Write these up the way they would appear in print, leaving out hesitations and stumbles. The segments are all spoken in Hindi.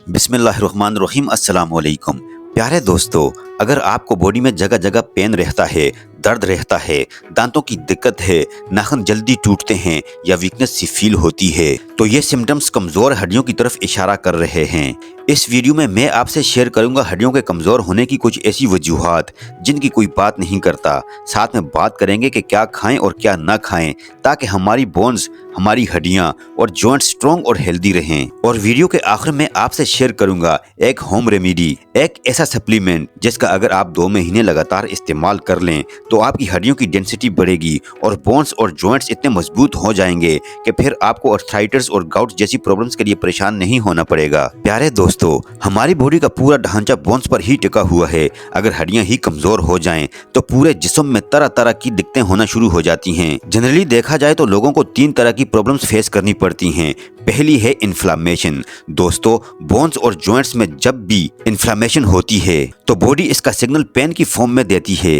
बिस्मिल्लाहिर्रहमानिर्रहीम अस्सलाम वालेकुम। प्यारे दोस्तों, अगर आपको बॉडी में जगह जगह पेन रहता है, दर्द रहता है, दांतों की दिक्कत है, नाखून जल्दी टूटते हैं या वीकनेस सी फील होती है, तो ये सिम्टम्स कमज़ोर हड्डियों की तरफ इशारा कर रहे हैं। इस वीडियो में मैं आपसे शेयर करूंगा हड्डियों के कमज़ोर होने की कुछ ऐसी वजूहात जिनकी कोई बात नहीं करता। साथ में बात करेंगे कि क्या खाएं और क्या ना खाएं ताकि हमारी बोन्स, हमारी हड्डियां और जॉइंट स्ट्रॉन्ग और हेल्दी रहें। और वीडियो के आखिर में आपसे शेयर करूंगा एक होम रेमेडी, एक ऐसा सप्लीमेंट जिसका अगर आप 2 महीने लगातार इस्तेमाल कर लें तो आपकी हड्डियों की डेंसिटी बढ़ेगी और बोन्स और जॉइंट्स इतने मजबूत हो जाएंगे कि फिर आपको आर्थराइटिस और गाउट जैसी प्रॉब्लम्स के लिए परेशान नहीं होना पड़ेगा। प्यारे दोस्तों, हमारी बॉडी का पूरा ढांचा बोन्स पर ही टिका हुआ है। अगर हड्डियां ही कमजोर हो जाएं तो पूरे जिस्म में तरह तरह की दिक्कतें होना शुरू हो जाती हैं। जनरली देखा जाए तो लोगों को 3 तरह की प्रॉब्लम्स फेस करनी पड़ती हैं। पहली है इन्फ्लामेशन। दोस्तों, बोन्स और जॉइंट्स में जब भी इन्फ्लामेशन होती है तो बॉडी इसका सिग्नल पेन की फॉर्म में देती है।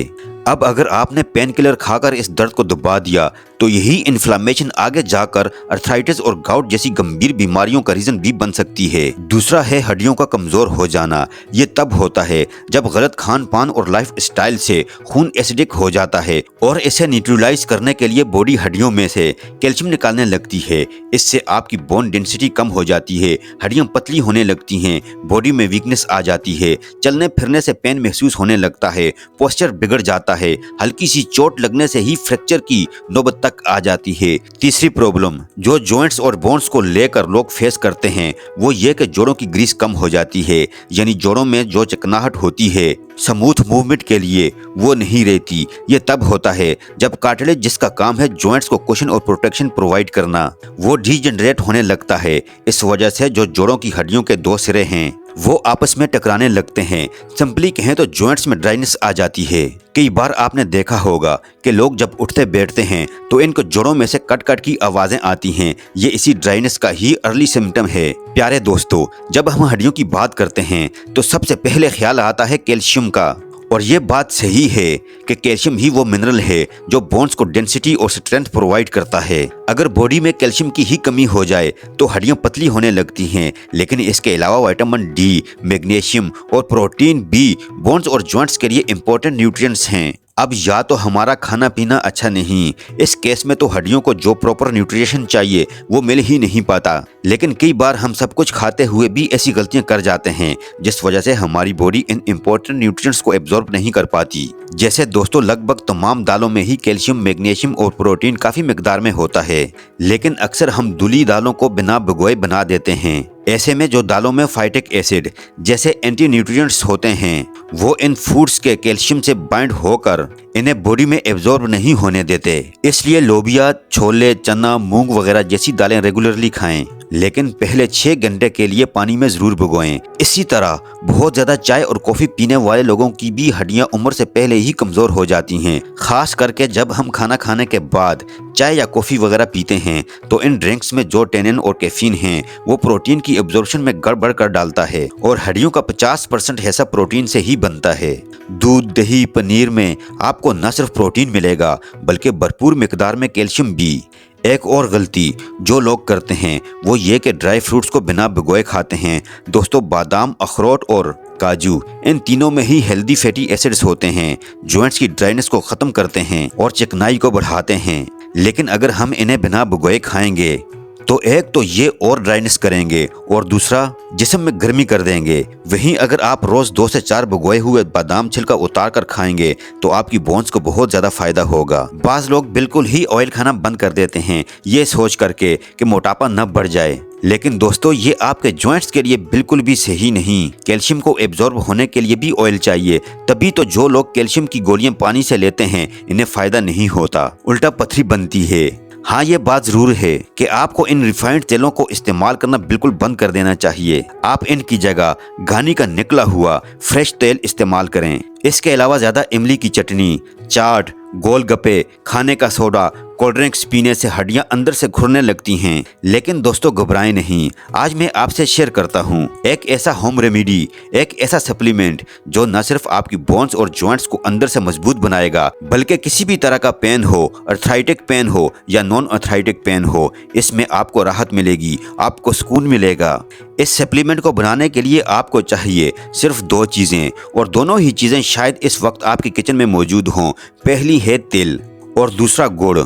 अब अगर आपने पेन किलर खाकर इस दर्द को दबा दिया तो यही इन्फ्लामेशन आगे जाकर अर्थराइटिस और गाउट जैसी गंभीर बीमारियों का रीजन भी बन सकती है। दूसरा है हड्डियों का कमजोर हो जाना। ये तब होता है जब गलत खान पान और लाइफ स्टाइल से खून एसिडिक हो जाता है और इसे न्यूट्रलाइज करने के लिए बॉडी हड्डियों में से कैल्शियम निकालने लगती है। इससे आपकी बोन डेंसिटी कम हो जाती है, हड्डियां पतली होने लगती हैं, बॉडी में वीकनेस आ जाती है, चलने फिरने से पेन महसूस होने लगता है, पोस्चर बिगड़ जाता है, हल्की सी चोट लगने से ही फ्रैक्चर की नौबत तक आ जाती है। तीसरी प्रॉब्लम जो जॉइंट्स और बोन्स को लेकर लोग फेस करते हैं वो ये कि जोड़ों की ग्रीस कम हो जाती है, यानी जोड़ों में जो चिकनाहट होती है स्मूथ मूवमेंट के लिए वो नहीं रहती। ये तब होता है जब कार्टिलेज, जिसका काम है जॉइंट्स को कुशन और प्रोटेक्शन प्रोवाइड करना, वो डीजनरेट होने लगता है। इस वजह से जो जोड़ों की हड्डियों के 2 सिरे हैं वो आपस में टकराने लगते हैं। सिंपली कहें तो जॉइंट्स में ड्राइनेस आ जाती है। कई बार आपने देखा होगा कि लोग जब उठते बैठते हैं तो इनको जोड़ों में से कट कट की आवाजें आती हैं। ये इसी ड्राइनेस का ही अर्ली सिम्टम है। प्यारे दोस्तों, जब हम हड्डियों की बात करते हैं तो सबसे पहले ख्याल आता है कैल्शियम का। और ये बात सही है कि कैल्शियम ही वो मिनरल है जो बोन्स को डेंसिटी और स्ट्रेंथ प्रोवाइड करता है। अगर बॉडी में कैल्शियम की ही कमी हो जाए तो हड्डियां पतली होने लगती हैं। लेकिन इसके अलावा विटामिन डी, मैग्नीशियम और प्रोटीन भी बोन्स और जॉइंट्स के लिए इंपॉर्टेंट न्यूट्रिएंट्स हैं। अब या तो हमारा खाना पीना अच्छा नहीं, इस केस में तो हड्डियों को जो प्रॉपर न्यूट्रिशन चाहिए वो मिल ही नहीं पाता। लेकिन कई बार हम सब कुछ खाते हुए भी ऐसी गलतियां कर जाते हैं जिस वजह से हमारी बॉडी इन इंपॉर्टेंट न्यूट्रिएंट्स को एब्जॉर्ब नहीं कर पाती। जैसे दोस्तों, लगभग तमाम दालों में ही कैल्शियम, मैग्नीशियम और प्रोटीन काफी मिकदार में होता है, लेकिन अक्सर हम धुली दालों को बिना भिगोए बना देते हैं। ऐसे में जो दालों में फाइटिक एसिड जैसे एंटी न्यूट्रिएंट्स होते हैं वो इन फूड्स के कैल्शियम से बाइंड होकर इन्हें बॉडी में एब्जॉर्ब नहीं होने देते। इसलिए लोबिया, छोले, चना, मूंग वगैरह जैसी दालें रेगुलरली खाएं, लेकिन पहले 6 घंटे के लिए पानी में जरूर भिगोएं। इसी तरह बहुत ज्यादा चाय और कॉफी पीने वाले लोगों की भी हड्डियां उम्र से पहले ही कमजोर हो जाती हैं। खास करके जब हम खाना खाने के बाद चाय या कॉफी वगैरह पीते हैं तो इन ड्रिंक्स में जो टेनिन और कैफीन है वो प्रोटीन की एब्जॉर्प्शन में गड़बड़ कर डालता है और हड्डियों का 50% हिस्सा प्रोटीन से ही बनता है। दूध, दही, पनीर में आपको न सिर्फ प्रोटीन मिलेगा बल्कि भरपूर मिकदार में कैल्शियम भी। एक और गलती जो लोग करते हैं वो ये कि ड्राई फ्रूट्स को बिना भिगोए खाते हैं। दोस्तों, बादाम, अखरोट और काजू, इन तीनों में ही हेल्दी फैटी एसिड्स होते हैं, जॉइंट्स की ड्राइनेस को खत्म करते हैं और चिकनाई को बढ़ाते हैं। लेकिन अगर हम इन्हें बिना भिगोए खाएंगे तो एक तो ये और ड्राइनेस करेंगे और दूसरा जिस्म में गर्मी कर देंगे। वहीं अगर आप रोज 2 से 4 भिगोए हुए बादाम छिलका उतार कर खाएंगे तो आपकी बोन्स को बहुत ज्यादा फायदा होगा। बाज लोग बिल्कुल ही ऑयल खाना बंद कर देते हैं ये सोच करके कि मोटापा न बढ़ जाए, लेकिन दोस्तों ये आपके जॉइंट्स के लिए बिल्कुल भी सही नहीं। कैल्शियम को एब्जॉर्ब होने के लिए भी ऑयल चाहिए, तभी तो जो लोग कैल्शियम की गोलियां पानी से लेते हैं इन्हें फायदा नहीं होता, उल्टा पथरी बनती है। हाँ, ये बात जरूर है कि आपको इन रिफाइंड तेलों को इस्तेमाल करना बिल्कुल बंद कर देना चाहिए। आप इनकी जगह घानी का निकला हुआ फ्रेश तेल इस्तेमाल करें। इसके अलावा ज्यादा इमली की चटनी, चाट, गोलगप्पे, खाने का सोडा, कोल्ड ड्रिंक्स पीने से हड्डियां अंदर से घुरने लगती हैं। लेकिन दोस्तों घबराएं नहीं, आज मैं आपसे शेयर करता हूं एक ऐसा होम रेमेडी, एक ऐसा सप्लीमेंट जो न सिर्फ आपकी बोन्स और जॉइंट्स को अंदर से मजबूत बनाएगा, बल्कि किसी भी तरह का पेन हो, अर्थराइटिक पेन हो या नॉन अर्थराइटिक पेन हो, इसमें आपको राहत मिलेगी, आपको सुकून मिलेगा। इस सप्लीमेंट को बनाने के लिए आपको चाहिए सिर्फ 2 चीज़ें, और दोनों ही चीज़ें शायद इस वक्त आपके किचन में मौजूद हों। पहली है तिल और दूसरा गुड़।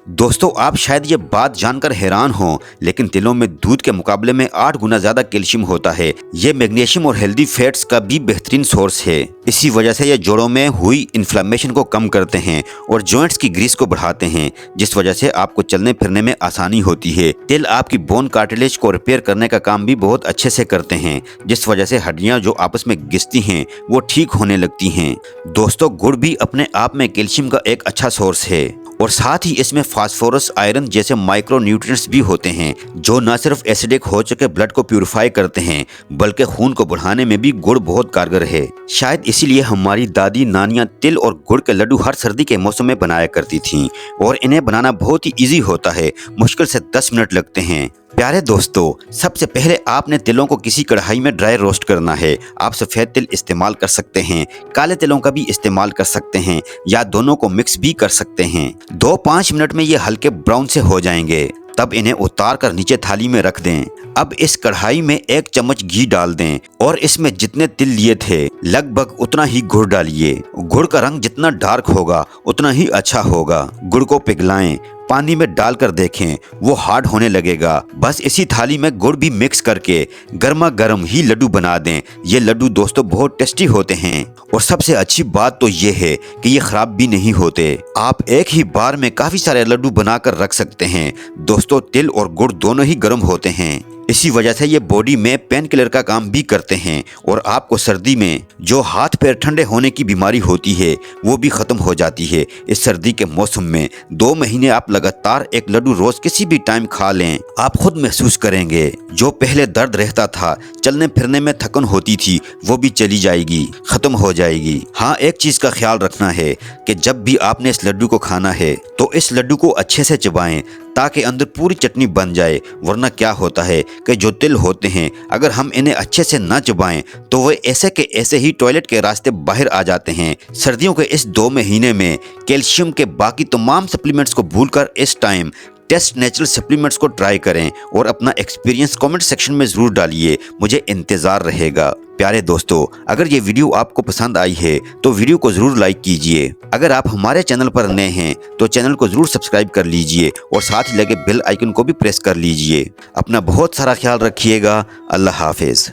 दोस्तों आप शायद ये बात जानकर हैरान हो, लेकिन तिलों में दूध के मुकाबले में 8 गुना ज्यादा कैल्शियम होता है। ये मैग्नीशियम और हेल्दी फैट्स का भी बेहतरीन सोर्स है। इसी वजह से ये जोड़ों में हुई इन्फ्लेमेशन को कम करते हैं और जॉइंट्स की ग्रीस को बढ़ाते हैं, जिस वजह से आपको चलने फिरने में आसानी होती है। तिल आपकी बोन कार्टिलेज को रिपेयर करने का काम भी बहुत अच्छे से करते हैं, जिस वजह से हड्डियां जो आपस में घिसती हैं वो ठीक होने लगती हैं। दोस्तों गुड़ भी अपने आप में कैल्शियम का एक अच्छा सोर्स है, और साथ ही इसमें फास्फोरस, आयरन जैसे माइक्रो न्यूट्रिएंट्स भी होते हैं, जो न सिर्फ एसिडिक हो चुके ब्लड को प्यूरिफाई करते हैं, बल्कि खून को बढ़ाने में भी गुड़ बहुत कारगर है। शायद इसीलिए हमारी दादी नानियां तिल और गुड़ के लड्डू हर सर्दी के मौसम में बनाया करती थीं, और इन्हें बनाना बहुत ही ईजी होता है, मुश्किल से 10 मिनट लगते हैं। प्यारे दोस्तों, सबसे पहले आपने तिलों को किसी कढ़ाई में ड्राई रोस्ट करना है। आप सफ़ेद तिल इस्तेमाल कर सकते हैं, काले तिलों का भी इस्तेमाल कर सकते हैं, या दोनों को मिक्स भी कर सकते हैं। 2-5 मिनट में ये हल्के ब्राउन से हो जाएंगे, तब इन्हें उतार कर नीचे थाली में रख दें। अब इस कढ़ाई में 1 चम्मच घी डाल दें और इसमें जितने तिल लिए थे लगभग उतना ही गुड़ डालिए। गुड़ का रंग जितना डार्क होगा उतना ही अच्छा होगा। गुड़ को पिघलाएं, पानी में डालकर देखें, वो हार्ड होने लगेगा। बस इसी थाली में गुड़ भी मिक्स करके गर्मा गर्म ही लड्डू बना दें। ये लड्डू दोस्तों बहुत टेस्टी होते हैं, और सबसे अच्छी बात तो ये है कि ये खराब भी नहीं होते। आप एक ही बार में काफी सारे लड्डू बनाकर रख सकते हैं। दोस्तों तिल और गुड़ दोनों ही गर्म होते हैं, इसी वजह से ये बॉडी में पेन किलर का काम भी करते हैं, और आपको सर्दी में जो हाथ पैर ठंडे होने की बीमारी होती है वो भी खत्म हो जाती है। इस सर्दी के मौसम में 2 महीने आप लगातार एक लड्डू रोज किसी भी टाइम खा लें, आप खुद महसूस करेंगे जो पहले दर्द रहता था, चलने फिरने में थकन होती थी, वो भी चली जाएगी, खत्म हो जाएगी। हाँ, एक चीज का ख्याल रखना है कि जब भी आपने इस लड्डू को खाना है तो इस लड्डू को अच्छे से चबाएं ताकि अंदर पूरी चटनी बन जाए, वरना क्या होता है कि जो तिल होते हैं अगर हम इन्हें अच्छे से ना चबाएं तो वे ऐसे के ऐसे ही टॉयलेट के रास्ते बाहर आ जाते हैं। सर्दियों के इस 2 महीने में कैल्शियम के बाकी तमाम सप्लीमेंट्स को भूलकर इस टाइम टेस्ट नेचुरल सप्लीमेंट्स को ट्राई करें, और अपना एक्सपीरियंस कमेंट सेक्शन में ज़रूर डालिए, मुझे इंतज़ार रहेगा। प्यारे दोस्तों, अगर ये वीडियो आपको पसंद आई है तो वीडियो को ज़रूर लाइक कीजिए। अगर आप हमारे चैनल पर नए हैं तो चैनल को ज़रूर सब्सक्राइब कर लीजिए, और साथ ही लगे बेल आइकन को भी प्रेस कर लीजिए। अपना बहुत सारा ख्याल रखिएगा। अल्लाह हाफिज़।